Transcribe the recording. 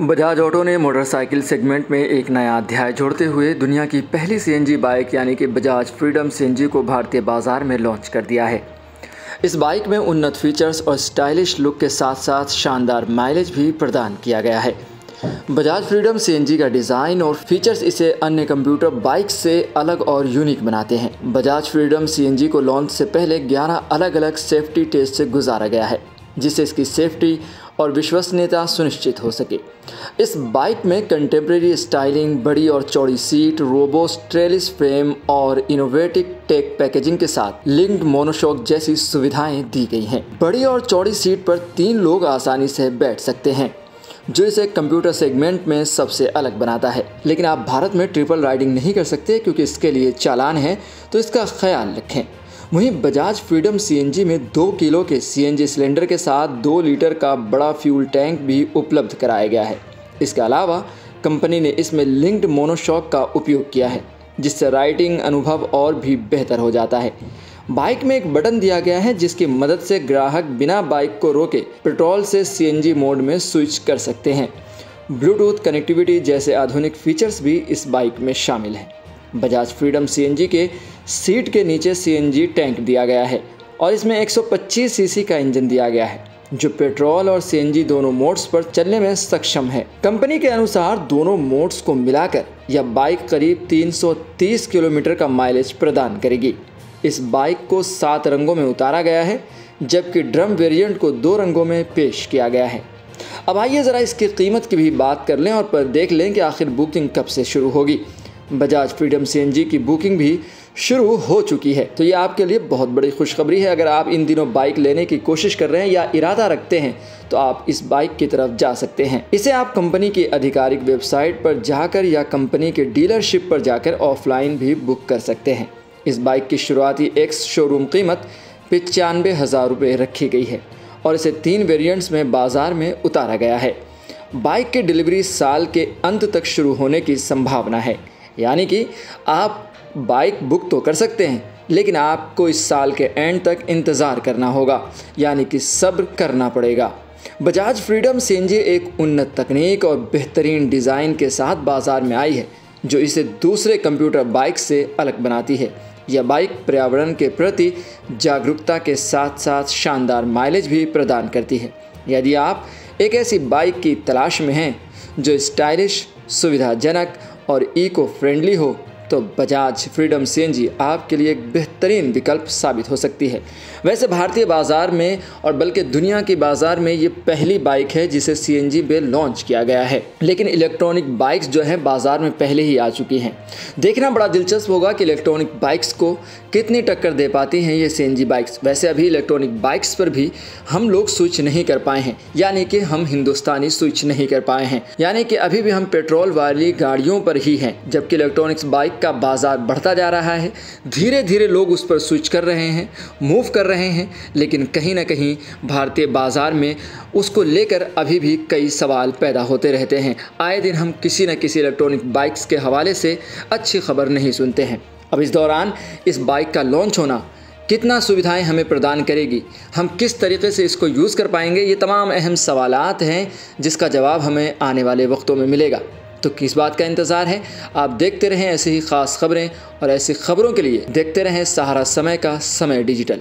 Bajaj auto ने motorcycle segment में एक नया अध्याय जोड़ते हुए दुनिया की पहली सीएनजी बाइक यानी कि बजाज फ्रीडम सीएनजी को भारतीय बाजार में लॉन्च कर दिया है। इस बाइक में उन्नत फीचर्स और स्टाइलिश लुक के साथ साथ शानदार माइलेज भी प्रदान किया गया है। बजाज फ्रीडम सीएनजी का डिज़ाइन और फीचर्स इसे अन्य कंप्यूटर बाइक से अलग और यूनिक बनाते हैं। बजाज फ्रीडम सीएनजी को लॉन्च से पहले 11 अलग अलग सेफ्टी टेस्ट से गुजारा गया है, जिससे इसकी सेफ्टी और विश्वसनीयता सुनिश्चित हो सके। इस बाइक में कंटेम्प्रेरी स्टाइलिंग, बड़ी और चौड़ी सीट, रोबोस्ट ट्रेलिस फ्रेम और इनोवेटिव टेक पैकेजिंग के साथ लिंक्ड मोनोशॉक जैसी सुविधाएं दी गई हैं। बड़ी और चौड़ी सीट पर 3 लोग आसानी से बैठ सकते हैं, जो इसे कंप्यूटर सेगमेंट में सबसे अलग बनाता है। लेकिन आप भारत में ट्रिपल राइडिंग नहीं कर सकते क्योंकि इसके लिए चालान है, तो इसका ख्याल रखें। वहीं बजाज फ्रीडम सीएनजी में 2 किलो के सीएनजी सिलेंडर के साथ 2 लीटर का बड़ा फ्यूल टैंक भी उपलब्ध कराया गया है। इसके अलावा कंपनी ने इसमें लिंक्ड मोनोशॉक का उपयोग किया है, जिससे राइडिंग अनुभव और भी बेहतर हो जाता है। बाइक में एक बटन दिया गया है जिसकी मदद से ग्राहक बिना बाइक को रोके पेट्रोल से सीएनजी मोड में स्विच कर सकते हैं। ब्लूटूथ कनेक्टिविटी जैसे आधुनिक फीचर्स भी इस बाइक में शामिल हैं। बजाज फ्रीडम सीएनजी के सीट के नीचे सीएनजी टैंक दिया गया है और इसमें 125 सीसी का इंजन दिया गया है, जो पेट्रोल और सीएनजी दोनों मोड्स पर चलने में सक्षम है। कंपनी के अनुसार दोनों मोड्स को मिलाकर यह बाइक करीब 330 किलोमीटर का माइलेज प्रदान करेगी। इस बाइक को 7 रंगों में उतारा गया है, जबकि ड्रम वेरिएंट को 2 रंगों में पेश किया गया है। अब आइए ज़रा इसकी कीमत की भी बात कर लें और पर देख लें कि आखिर बुकिंग कब से शुरू होगी। बजाज फ्रीडम सीएनजी की बुकिंग भी शुरू हो चुकी है, तो ये आपके लिए बहुत बड़ी खुशखबरी है। अगर आप इन दिनों बाइक लेने की कोशिश कर रहे हैं या इरादा रखते हैं, तो आप इस बाइक की तरफ जा सकते हैं। इसे आप कंपनी की आधिकारिक वेबसाइट पर जाकर या कंपनी के डीलरशिप पर जाकर ऑफलाइन भी बुक कर सकते हैं। इस बाइक की शुरुआती एक्स शोरूम कीमत 95,000 रुपये रखी गई है और इसे 3 वेरिएंट्स में बाजार में उतारा गया है। बाइक की डिलीवरी साल के अंत तक शुरू होने की संभावना है, यानी कि आप बाइक बुक तो कर सकते हैं, लेकिन आपको इस साल के एंड तक इंतज़ार करना होगा, यानी कि सब्र करना पड़ेगा। बजाज फ्रीडम सीएनजी एक उन्नत तकनीक और बेहतरीन डिज़ाइन के साथ बाज़ार में आई है, जो इसे दूसरे कंप्यूटर बाइक से अलग बनाती है। यह बाइक पर्यावरण के प्रति जागरूकता के साथ साथ शानदार माइलेज भी प्रदान करती है। यदि आप एक ऐसी बाइक की तलाश में हैं जो स्टाइलिश, सुविधाजनक और इको फ्रेंडली हो, तो बजाज फ्रीडम सीएनजी आपके लिए एक बेहतरीन विकल्प साबित हो सकती है। वैसे भारतीय बाज़ार में और बल्कि दुनिया की बाज़ार में ये पहली बाइक है जिसे सीएनजी पे लॉन्च किया गया है, लेकिन इलेक्ट्रॉनिक बाइक्स जो है बाज़ार में पहले ही आ चुकी हैं। देखना बड़ा दिलचस्प होगा कि इलेक्ट्रॉनिक बाइक्स को कितनी टक्कर दे पाती हैं ये सीएनजी बाइक्स। वैसे अभी इलेक्ट्रॉनिक बाइक्स पर भी हम लोग स्विच नहीं कर पाए हैं, यानी कि हम हिंदुस्तानी स्विच नहीं कर पाए हैं, यानी कि अभी भी हम पेट्रोल वाली गाड़ियों पर ही हैं। जबकि इलेक्ट्रॉनिक्स बाइक का बाज़ार बढ़ता जा रहा है, धीरे धीरे लोग उस पर स्विच कर रहे हैं, मूव कर रहे हैं, लेकिन कहीं ना कहीं भारतीय बाज़ार में उसको लेकर अभी भी कई सवाल पैदा होते रहते हैं। आए दिन हम किसी न किसी इलेक्ट्रॉनिक बाइक्स के हवाले से अच्छी खबर नहीं सुनते हैं। अब इस दौरान इस बाइक का लॉन्च होना कितना सुविधाएं हमें प्रदान करेगी, हम किस तरीके से इसको यूज़ कर पाएंगे, ये तमाम अहम सवालात हैं जिसका जवाब हमें आने वाले वक्तों में मिलेगा। तो किस बात का इंतज़ार है? आप देखते रहें ऐसी ही ख़ास खबरें, और ऐसी खबरों के लिए देखते रहें सहारा समय का समय डिजिटल।